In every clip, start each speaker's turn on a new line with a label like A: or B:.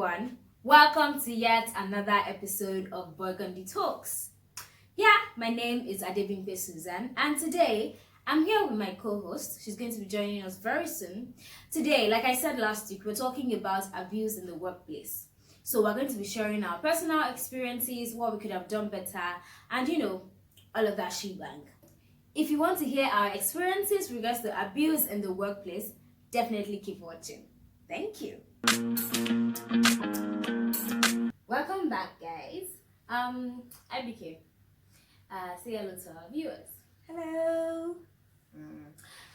A: everyone. Welcome to yet another episode of Burgundy Talks. Yeah, my name is Adebimpe Susan, and today I'm here with my co-host. She's going to be joining us very soon. Today, like I said last week, we're talking about abuse in the workplace. So we're going to be sharing our personal experiences, what we could have done better, and all of that shebang. If you want to hear our experiences with regards to abuse in the workplace, definitely keep watching. Thank you. Welcome back, guys. IBK. Say hello to our viewers.
B: Hello.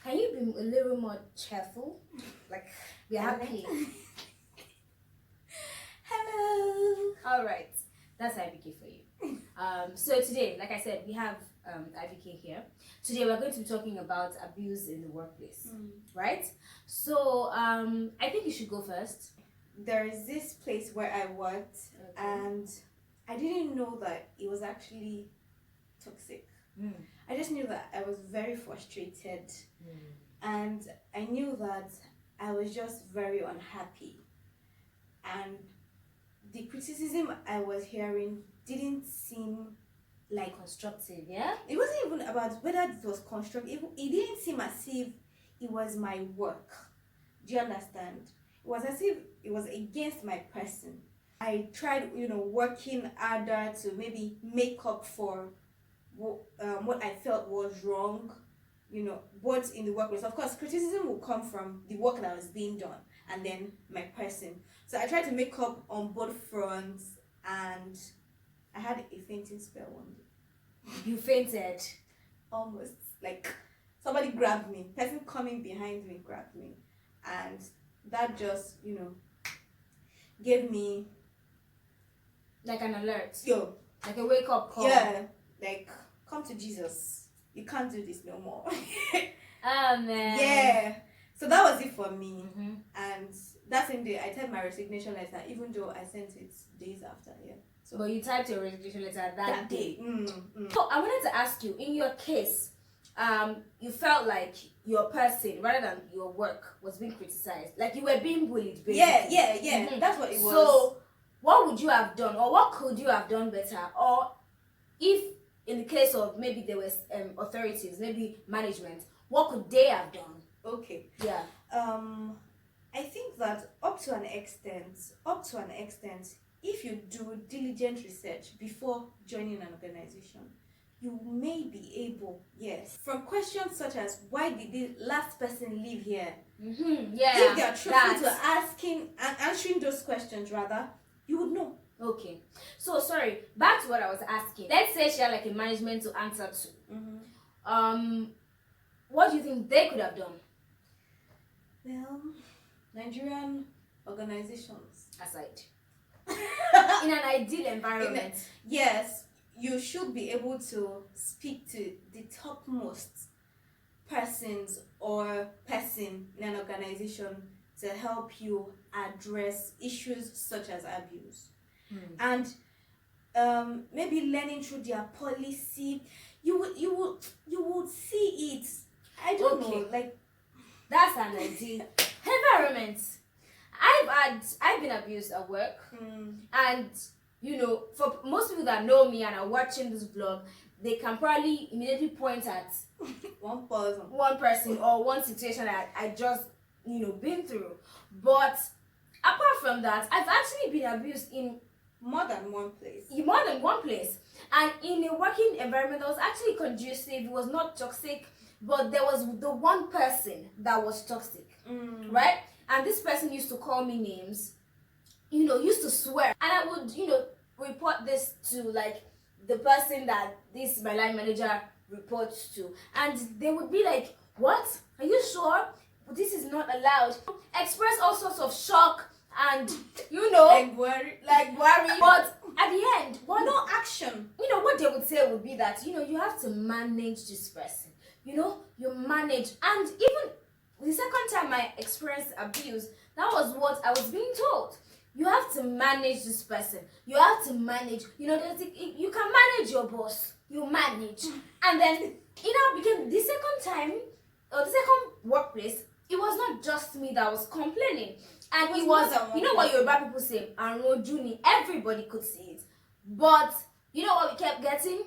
A: Can you be a little more cheerful? Like, we're happy.
B: Hello.
A: All right, that's IBK for you. So today, like I said, we have IBK here. Today we're going to be talking about abuse in the workplace, right? So I think you should go first.
B: There is this place where I worked, and I didn't know that it was actually toxic. I just knew that I was very frustrated, and I knew that I was just very unhappy, and the criticism I was hearing didn't seem like
A: Constructive, yeah?
B: it wasn't even about whether it was constructive. It didn't seem as if it was my work. Do you understand? It was as if it was against my person. I tried, working harder to maybe make up for what I felt was wrong, both in the workplace. Of course, criticism will come from the work that was being done and then my person. So I tried to make up on both fronts, and I had a fainting spell one day.
A: You fainted.
B: Almost. Like somebody grabbed me. Person coming behind me grabbed me. And that just, gave me
A: Like an alert.
B: like
A: a wake up call.
B: Yeah. Like, come to Jesus. You can't do this no more.
A: Man.
B: Yeah. So that was it for me. And that same day I typed my resignation letter, even though I sent it days after, yeah. So
A: But you typed your resignation letter that day.
B: Mm.
A: So I wanted to ask you, in your case, you felt like your person, rather than your work, was being criticized. Like you were being bullied, basically.
B: Yeah. That's what it was.
A: So what would you have done, or what could you have done better? Or if in the case of maybe there was authorities, maybe management, what could they have done?
B: Okay.
A: Yeah.
B: I think that up to an extent, if you do diligent research before joining an organization, you may be able, yes, from questions such as why did the last person leave here?
A: Yeah.
B: If they are truthful to asking and answering those questions, rather, you would know.
A: Okay. So sorry, back to what I was asking. Let's say she had like a management to answer to. What do you think they could have done?
B: Well, Nigerian organizations
A: Aside. In an ideal environment.
B: Yes, you should be able to speak to the topmost persons or person in an organization to help you address issues such as abuse. And maybe learning through their policy, you would see it. I don't know, like
A: that's an ideal environment. I've been abused at work, and for most people that know me and are watching this vlog, they can probably immediately point at
B: one
A: person or one situation that I just been through. But apart from that, I've actually been abused in
B: more than one place.
A: And in a working environment that was actually conducive. It was not toxic, but there was the one person that was toxic, right? And this person used to call me names, used to swear, and I would report this to like the person that my line manager reports to, and they would be like, what, are you sure? But this is not allowed. Express all sorts of shock and
B: like worry.
A: But at the end,
B: no action.
A: What they would say would be that you have to manage this person. You manage. And even the second time I experienced abuse, that was what I was being told. You have to manage this person. You have to manage. You can manage your boss. You manage. And then became the second time, or the second workplace, it was not just me that was complaining. And
B: It
A: it
B: was
A: was,
B: more than one
A: you know what
B: person.
A: Yoruba people say, and Rojuni, everybody could see it. But you know what we kept getting?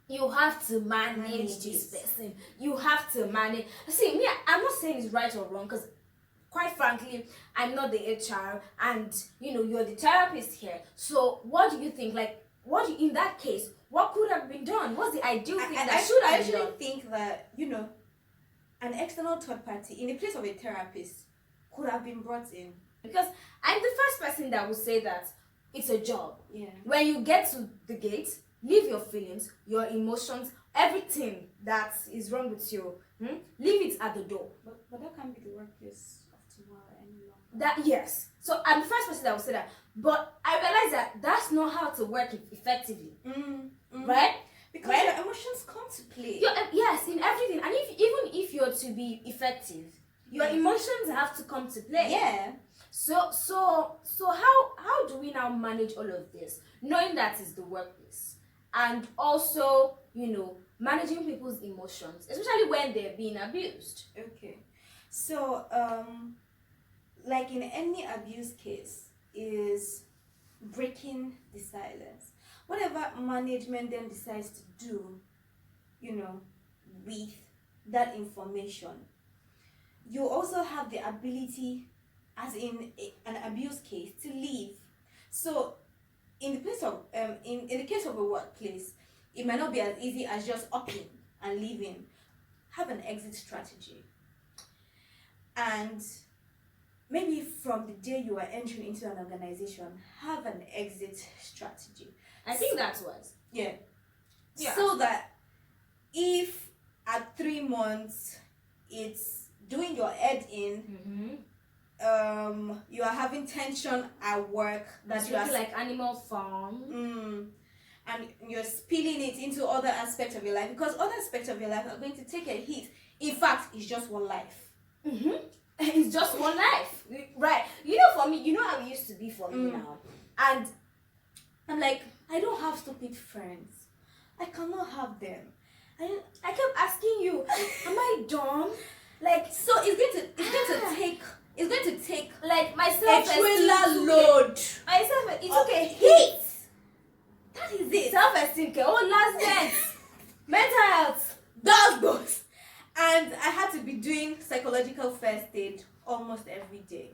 A: You have to manage
B: Manage
A: this
B: this.
A: person. You have to manage. See, me, I'm not saying it's right or wrong, because quite frankly, I'm not the HR, and you know, you're the therapist here. So what do you think? Like, in that case, what could have been done? What's the ideal thing that should
B: I
A: have been done?
B: actually think that, an external third party in the place of a therapist could have been brought in.
A: Because I'm the first person that would say that it's a job.
B: Yeah.
A: When you get to the gate, leave your feelings, your emotions, everything that is wrong with you, leave it at the door.
B: But that can't be the workplace of tomorrow any longer.
A: That, yes. So I'm the first person that will say that. But I realize that that's not how to work effectively. Right?
B: Because
A: Right?
B: your emotions come to play.
A: Yes, in everything. And even if you're to be effective, your emotions have to come to play.
B: Yeah.
A: So how do we now manage all of this, knowing that it's the workplace, and also, you know, managing people's emotions, especially when they're being abused?
B: Okay. So, like in any abuse case, is breaking the silence. Whatever management then decides to do, with that information, you also have the ability, as in an abuse case, to leave. So, in the place of in the case of a workplace, it might not be as easy as just upping and leaving. Have an exit strategy, and maybe from the day you are entering into an organization, have an exit strategy.
A: I think that's wise.
B: Yeah.
A: Yeah.
B: So that if at 3 months it's doing your head in, you are having tension at work, that
A: That's
B: you are
A: looking like Animal Farm.
B: and you're spilling it into other aspects of your life, because other aspects of your life are going to take a hit. In fact, it's just one life.
A: It's just one life, right? You know, for me, you know how it used to be for me now, and
B: I'm like, I don't have stupid friends. I cannot have them.
A: I kept asking you, am I dumb? Like,
B: So it's going to take
A: like my
B: a
A: self-esteem.
B: trailer load.
A: Myself, it's
B: of
A: okay.
B: hit. That is it.
A: Self-esteem, okay. Oh, last dance, mental health.
B: Those. And I had to be doing psychological first aid almost every day.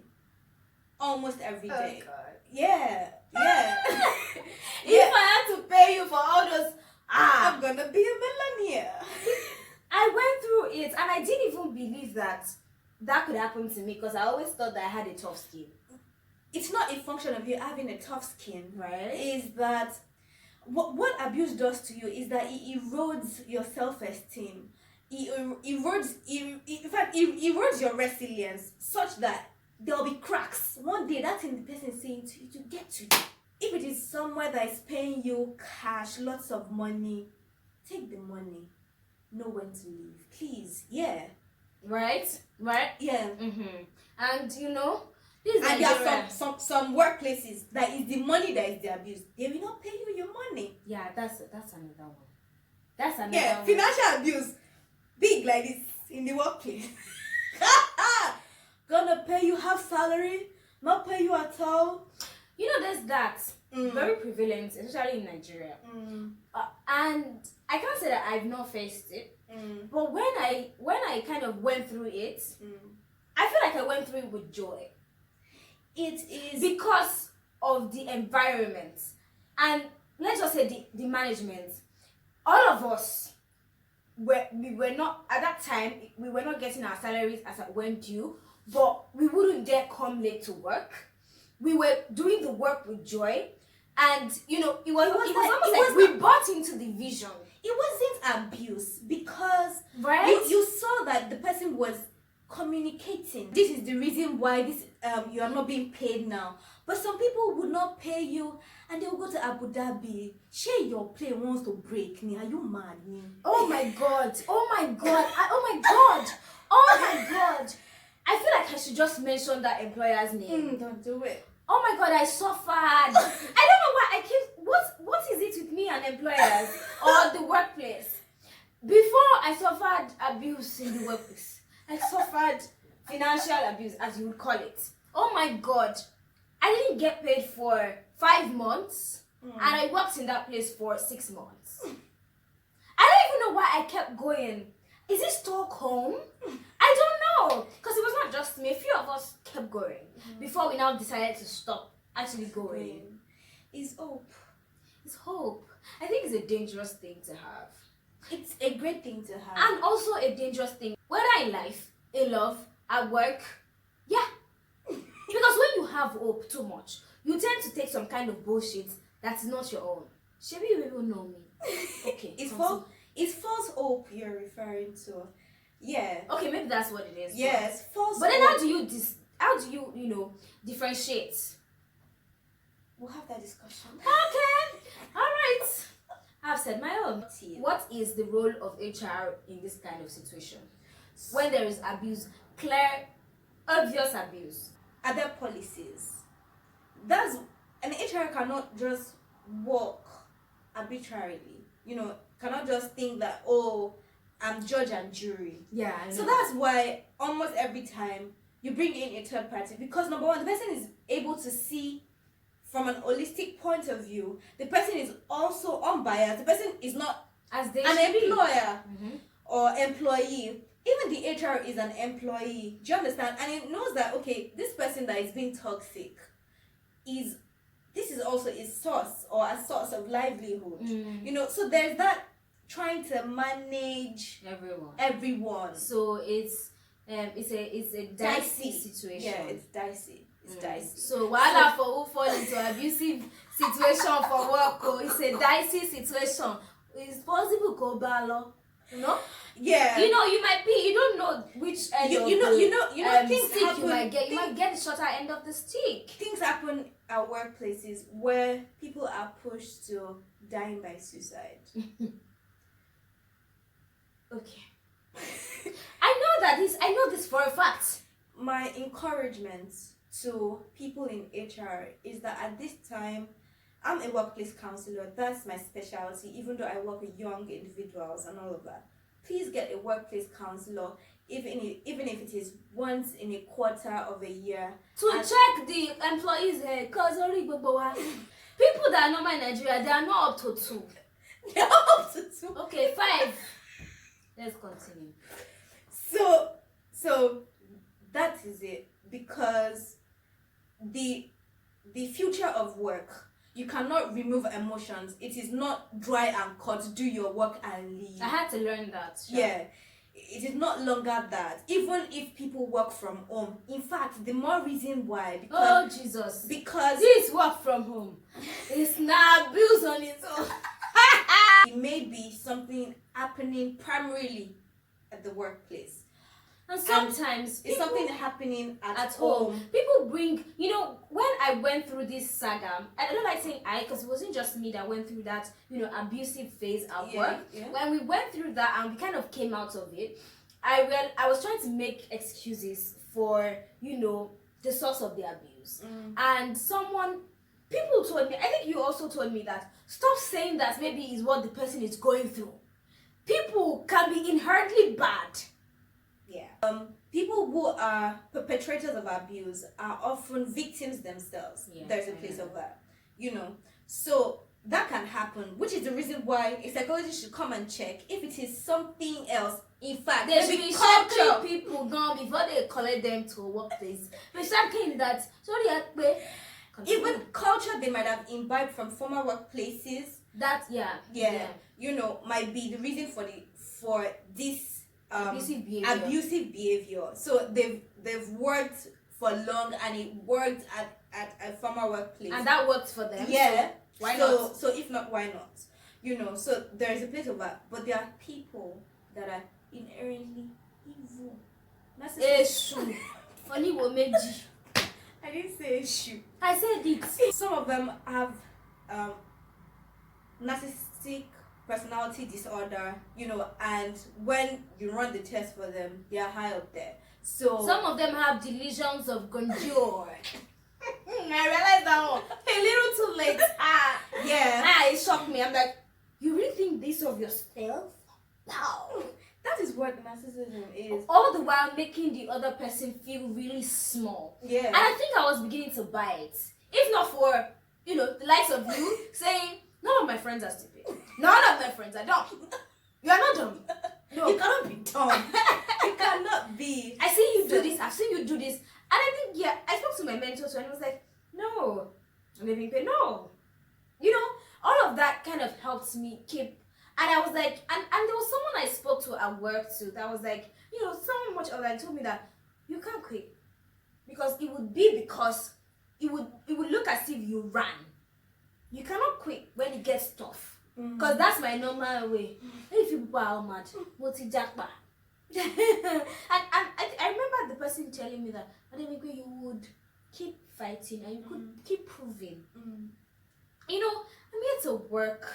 B: Almost every day.
A: Oh, God.
B: Yeah.
A: If I had to pay you for all those,
B: I'm gonna be a millionaire.
A: I went through it, and I didn't even believe that could happen to me, because I always thought that I had a tough skin.
B: It's not a function of you having a tough skin,
A: Right.
B: Is that what abuse does to you is that it erodes your self-esteem. In fact, it erodes your resilience, such that there'll be cracks. One day, that thing the person is saying to you to get to you. If it is somewhere that is paying you cash, lots of money, take the money. Know when to leave, please. Yeah.
A: Right.
B: Yeah.
A: And you know, this is
B: And there
A: Nigeria.
B: are some workplaces that is the money that is the abuse. They will not pay you your money.
A: Yeah, that's another one. That's another
B: Yeah,
A: one.
B: financial abuse, big like this in the workplace. Gonna pay you half salary, not pay you at all.
A: You know, there's that very prevalent, especially in Nigeria. And I can't say that I've not faced it, but when I kind of went through it, I feel like I went through it with joy.
B: It is
A: Because of the environment, and let's just say the management. All of us we were not, at that time, we were not getting our salaries as it went due, but we wouldn't dare come late to work. We were doing the work with joy, and you know, it was almost like we bought into the vision.
B: It wasn't abuse, because
A: Right?
B: you saw that the person was communicating. This is the reason why you are not being paid now. But some people would not pay you, and they will go to Abu Dhabi. Share your plane wants to break. Are you mad?
A: Oh my god! Oh my god! Oh my god! Oh my god! I feel like I should just mention that employer's name.
B: Don't do it.
A: Oh my god, I suffered. I don't know why I keep. What is it with me and employers or the workplace? Before I suffered abuse in the workplace, I suffered financial abuse, as you would call it. Oh my God. I didn't get paid for 5 months, and I worked in that place for 6 months. I don't even know why I kept going. Is it Stockholm? I don't know. Because it was not just me. A few of us kept going before we now decided to stop actually going.
B: It's hope.
A: It's hope. I think it's a dangerous thing to have.
B: It's a great thing to have.
A: And also a dangerous thing, whether in life, in love, at work, yeah. Because when you have hope too much, you tend to take some kind of bullshit that is not your own. Maybe you will know me. Okay.
B: It's false hope you're referring to. Yeah.
A: Okay, maybe that's what it is.
B: Yes, false
A: But then
B: hope.
A: how do you differentiate?
B: We'll have that discussion.
A: Okay. All right. I've said my own. What is the role of HR in this kind of situation? When there is abuse, clear, obvious abuse.
B: Other policies. An HR cannot just work arbitrarily. Cannot just think that, oh, I'm judge and jury.
A: Yeah, I know.
B: So that's why almost every time you bring in a third party, because number one, the person is able to see from an holistic point of view. The person is also unbiased. The person is not
A: as they
B: an
A: should be.
B: employer or employee. Even the HR is an employee. Do you understand? And it knows that, okay, this person that is being toxic this is also a source or a source of livelihood. So there's that trying to manage everyone.
A: So it's a dicey situation.
B: Yeah, it's dicey. It's dicey.
A: So while for who fall into abusive situation for work, it's a dicey situation. It's possible go balo,
B: Yeah.
A: You don't know which end
B: things
A: stick
B: happen.
A: you might get. You might get the shorter end of the stick.
B: Things happen at workplaces where people are pushed to dying by suicide.
A: Okay. I know this for a fact.
B: My encouragement to people in HR is that at this time, I'm a workplace counselor. That's my specialty, even though I work with young individuals and all of that. Please get a workplace counselor, even if it is once in a quarter of a year.
A: To check the employees' head, because people that are normal in Nigeria, they are not up to 2.
B: They're up to 2.
A: Okay, 5. Let's continue.
B: So that is it, because the future of work, you cannot remove emotions. It is not dry and cut, do your work and leave.
A: I had to learn that.
B: Sure. Yeah. It is not longer that. Even if people work from home. In fact, the more reason why.
A: Because, oh, Jesus.
B: Because
A: this work from home. It's not abuse on its own.
B: It may be something happening primarily at the workplace.
A: And sometimes
B: it's something happening at home.
A: People bring, when I went through this saga, I don't like saying because it wasn't just me that went through that, abusive phase at work. Yeah. When we went through that and we kind of came out of it, I was trying to make excuses for, the source of the abuse. And people told me, I think you also told me that, stop saying that maybe is what the person is going through. People can be inherently bad. Yeah. People who are perpetrators of abuse are often victims themselves. Yeah, there's a place of that. So that can happen, which is the reason why a psychologist should come and check if it is something else. In fact, they should be checking people down before they collect them to a workplace. But something that
B: even culture they might have imbibed from former workplaces.
A: That
B: might be the reason for this
A: abusive behavior.
B: So they've worked for long and it worked at a former workplace.
A: And that worked for them.
B: Yeah.
A: So why not?
B: So if not, why not? So there is a place of that. But there are people that are inherently evil.
A: That's issue. Funny what made you.
B: I didn't say issue.
A: I said it.
B: Some of them have narcissistic personality disorder, and when you run the test for them, they are high up there. So
A: some of them have delusions of grandeur. I realized that one a little too late.
B: Yeah.
A: It shocked me. I'm like, you really think this of yourself? No.
B: that is what narcissism is.
A: All the while making the other person feel really small.
B: Yeah.
A: And I think I was beginning to buy it. If not for, the likes of you saying, none of my friends are stupid. None of my friends are dumb. You are not dumb. No.
B: You cannot be dumb. You cannot be.
A: I see you do this. I've seen you do this. And I think, I spoke to my mentor too, and I was like, no. And they've been paid, no. All of that kind of helped me keep. And I was like, and there was someone I spoke to at work too that was like, someone much older, and told me that you can't quit. Because it would look as if you ran. You cannot quit when it gets tough. Because that's my normal way. If people are mad, multi-jackpot. and I remember the person telling me that, Ademikwe, you would keep fighting and you could keep proving. I'm here to work,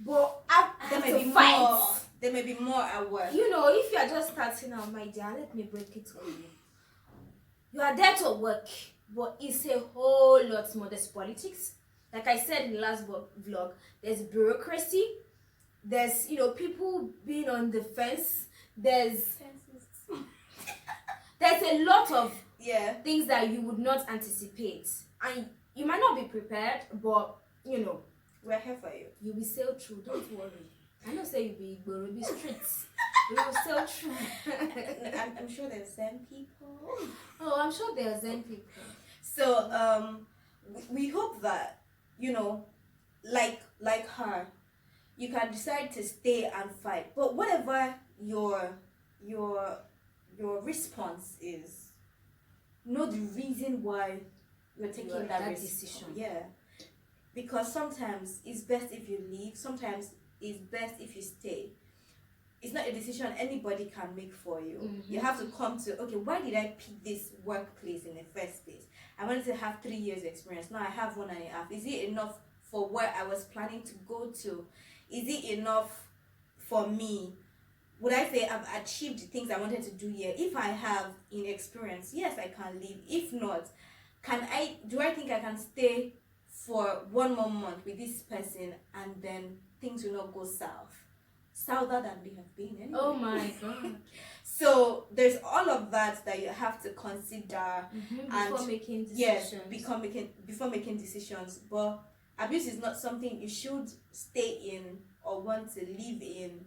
A: but
B: there may be
A: fight.
B: more. There may be more at work.
A: If you are just starting out, my dear, let me break it for you. You are there to work, but it's a whole lot more. There's politics. Like I said in the last vlog, there's bureaucracy. There's, people being on the fence. There's a lot of things that you would not anticipate. And you might not be prepared, but,
B: we're here for you.
A: You'll be sailed through, don't worry. I don't say you'll be streets. You'll sail through.
B: I'm sure there's Zen people.
A: Oh, I'm sure there are Zen people.
B: So, we hope that, like her, you can decide to stay and fight. But whatever your response is, know the reason why you're taking that
A: decision.
B: Yeah. Because sometimes it's best if you leave, sometimes it's best if you stay. It's not a decision anybody can make for you. You have to come to, okay, why did I pick this workplace in the first place? I wanted to have 3 years experience. Now I have 1.5. Is it enough for where I was planning to go to? Is it enough for me? Would I say I've achieved the things I wanted to do here? If I have in experience, yes, I can leave. If not, do I think I can stay for 1 more month with this person and then things will not go souther than they have been anyway?
A: Oh my god.
B: So there's all of that you have to consider
A: before making decisions.
B: Yes, before making decisions. But abuse is not something you should stay in or want to live in,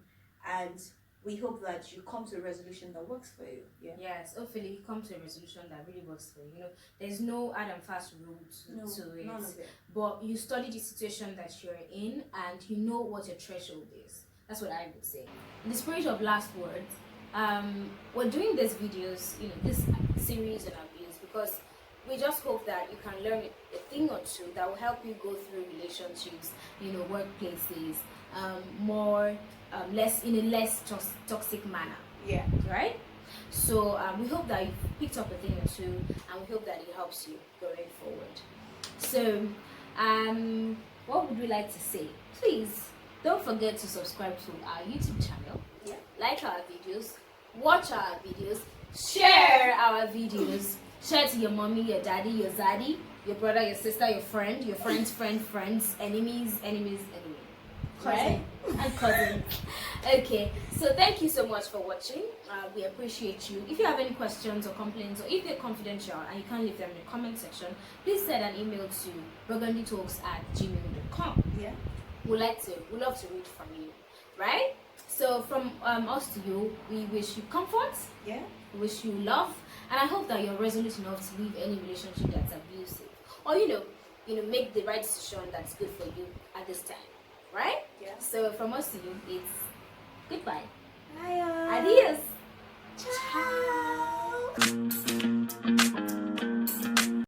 B: and we hope that you come to a resolution that works for you. Yeah.
A: Yes, hopefully you come to a resolution that really works for you. There's no hard and fast rule to it.
B: None of it.
A: But you study the situation that you're in and you know what your threshold is. That's what I would say. In the spirit of last words, we're doing these videos, this series on abuse, because we just hope that you can learn a thing or two that will help you go through relationships, workplaces, in a less toxic manner.
B: Yeah.
A: Right? So we hope that you've picked up a thing or two, and we hope that it helps you going forward. So what would we like to say? Please don't forget to subscribe to our YouTube channel.
B: Yeah.
A: Like our videos, watch our videos, share our videos, share to your mommy, your daddy, your zaddy, your brother, your sister, your friend, your friend's friends, enemies, right? And cousins. Okay, so thank you so much for watching. We appreciate you. If you have any questions or complaints, or if they're confidential and you can't leave them in the comment section, please send an email to burgundytalks@gmail.com.
B: Yeah.
A: We'd love to read from you, right? So from us to you, we wish you comfort.
B: Yeah.
A: We wish you love, and I hope that you're resolute enough to leave any relationship that's abusive, or make the right decision that's good for you at this time, right?
B: Yeah.
A: So from us to you, it's goodbye.
B: Bye.
A: Adios.
B: Ciao.